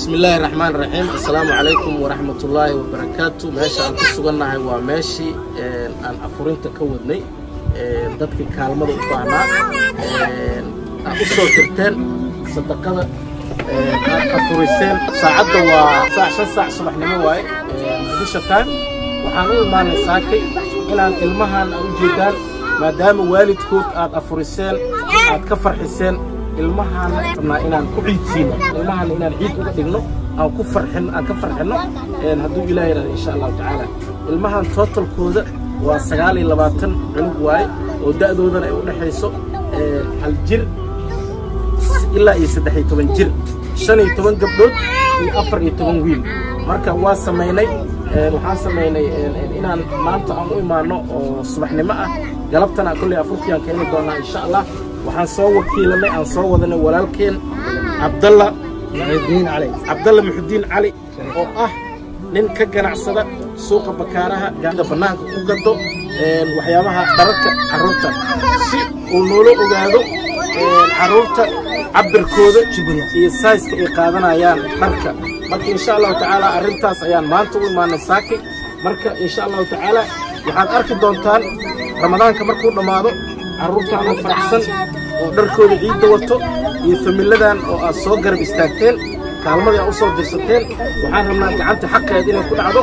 بسم الله الرحمن الرحيم. السلام عليكم ورحمة الله وبركاته. ماشي أنت سجنا هو ماشي أن أفرنت كودني ضدك كلمة وقعنا أقصر كرتين صدقنا أفرسين ساعدوا وساعة صباح نمواي في شتان وحنقول ما نساكي إلى المهن الجدال ما دام والد كوت أفرسين أتكفر حسين المهن طبعا إن كعيد سينا المهن إن عيد وقتنا أو كفر حنا هدو إلهي إن شاء الله تعالى المهن توتل كود وسجالي لباتن عنق واي وده دودنا يقول حيسو الجر إلا يسدحي تمن جر شني تمن قبض يأفر يتمن ويل مركب واسميني وحاسميني إن ما أنت أمو ما نو صباحنا معه قلبتنا كل أفريقيا كأنه دونا إن شاء الله waxaan soo wakiilanay aan soo wadanay walaalkeen Abdalla Muxudiin Cali oo ah nin ka ganacsada suuqa bakaaraha gaanda banaanka ku gado waxyaabaha dharka carruurta si uu noola ogaado carruurta cabirkooda iyo size-ka ay qaadanayaan dharka marka insha Allah taala arintaas ayaan maanta u imaanay saaki marka insha Allah taala waxaad arki doontaan ramadaanka markuu dhamaado carruurta aan faraxsan oo dharkooda ciid wato iyo familadan oo aad soo garab istaagteen kaalmadii aad u soo dirsateen waxaan rabnaa gacanta xaqeed inay ku dhacdo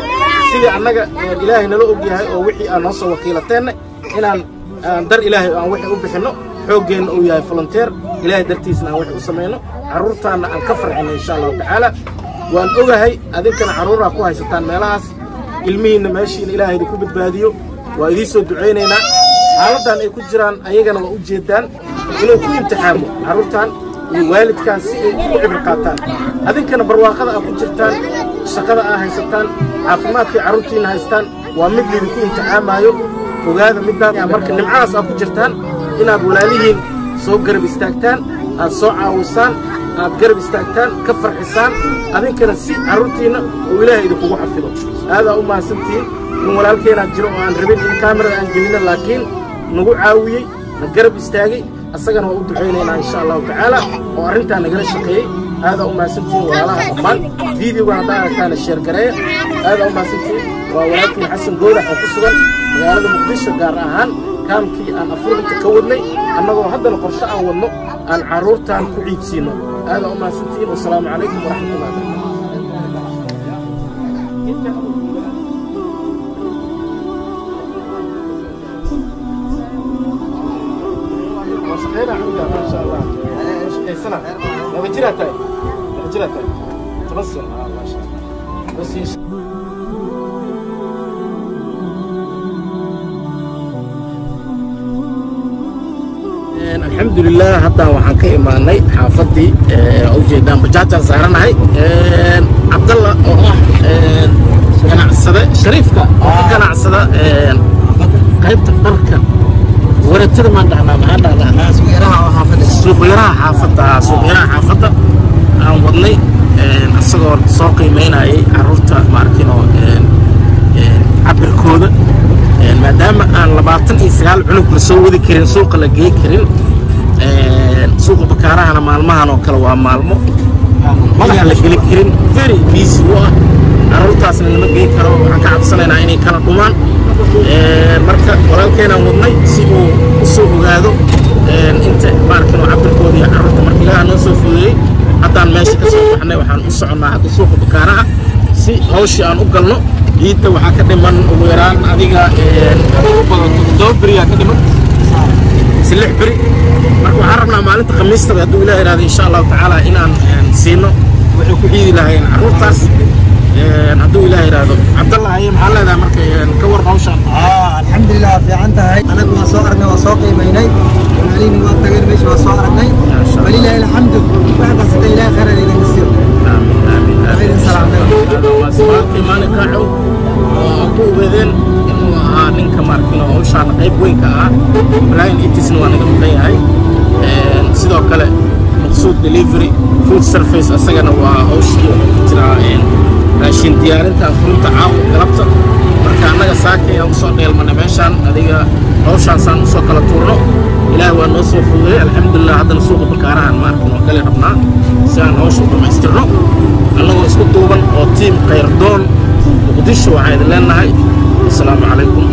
sidii annaga ilaahay nala og yahay oo wixii aan noo soo wakiilateen inaan dar ilaahay aan wixii u bixino xooggeena uu yahay volunteer ilaahay dartiisna aan wixii u sameeyno carruurtaana aan ka farxino insha Allah taala waan ogahay adinkana carruura ku haysataan meelahaas ilmihiina meeshiina ilaahay ku badbaadiyo waa idin soo duceyneynaa حالدان ay ku jiraan ayagana waa u jeedaan inuu ku imtixaamo carruurtan iyo waalidkan si ay u cibr qaataan adinkana barwaaqada aad ku jirtaan shaqada aad haysataan caafimaadka carruurtiina haystaan waa mid idin ku imtixaamayo ogaada midaan marka nimcaas aad ku jirtaan inaad walaalihiin soo garab istaagtaan aad soo caawisaan aad garab istaagtaan ka farxisaan adinkana si carruurtiina oo ilaahay idinku xafido aad u maasantiin in walaalkeena jiro oo aan rabin in kaamirada aan gelino laakiin nagu caawiyay garab istaagay asagana waa u duceynayna insha Allah taala oo arinta nagala shaqeeyay aad u maasantiin walaalaha dhammaan fiidiyoga hadaan share gareey aad u maasantiin waa walaalkii Xasan Goodax oo ku sugan magaalada Muqdisho gaar ahaan kaamkii aan afurta ka wadnay annagoo haddana qorshe aan wadno aan carruurtaan ku ciidsiino aad u maasantiin wassalaamu calaykum waraxmatullaahi wabarakaatuh ما شاء الله سنة وجرتها تبصر ما شاء الله بس الحمد لله حتى waxaan ka imaanay xaafadii oo jeedaan bajaajta saaranahay Abdalla oo ganacsada Shariifka oo ganacsada qaybta dharka ورتد ما عندنا سوق يراها حافظة عن وضني الصغر سوقي مينا عروضة ماركينو عبر كودة ما دام أن لبعضن إسرائيل عنق لسوق ذي كرين سوق لجي كرين سوق بكارها أنا مالمها نوكلوا مالمو ما لها لجي كرين very busy عروضة أصلا لما جي كرو عن كعب سنة عيني كانوا كمان marka walaalkeena wadnay si uu soo ogaado inta markano cabirkoodii carruurta markii ilaaha noo soo fuuliyay haddaan meesha ka soo baxnay waxaan u soconaa hadda suuqa bakaaraha si hawshii aan u galno ciidda waxaa ka dhiman ugu yaraan adiga beriyaa ka dhiman si 6 beri marka waxaan rabnaa maalinta khamiistada hadduu ilaaha yiraahdo insha Allah taala inaan siino wixii ku ciidi lahayn carruurtaas hadduu ilaahay yiraahdo Abdalla ay maxaa leedahay marka ka war hawshan الحمد لله في عنتها anagu waa soo aragnay waa soo qiimeynay walaalihiin waa tageen meesha waa soo aragnay walillahi alhamd waxa qasday ilaahay khayr idin siiyo aamin aamin salaam alaykum waa sababtii maalinka ku weedeen inuu ahaa ninka markino hawshan qayb weyn ka ah walaalihiin intiisna waa naga maqan yahay sidoo kale maqsuud delivery food service asagana waa hawshii jiraan raashin diyaarinta furunta caawa galabta marka annaga saakay aan soo dheelmana meeshan adiga hawshan saan soo kala tuurno ilaahay waa noo soo fududeeyay alxamdulillah haddana suuqa bakaarahan ma arkin oo kale rabnaa si aan hawsha u dhamaystirno annagoo isku duuban oo tiim khayr doon muqdisho waxaan idin leenahay assalaamu calaykum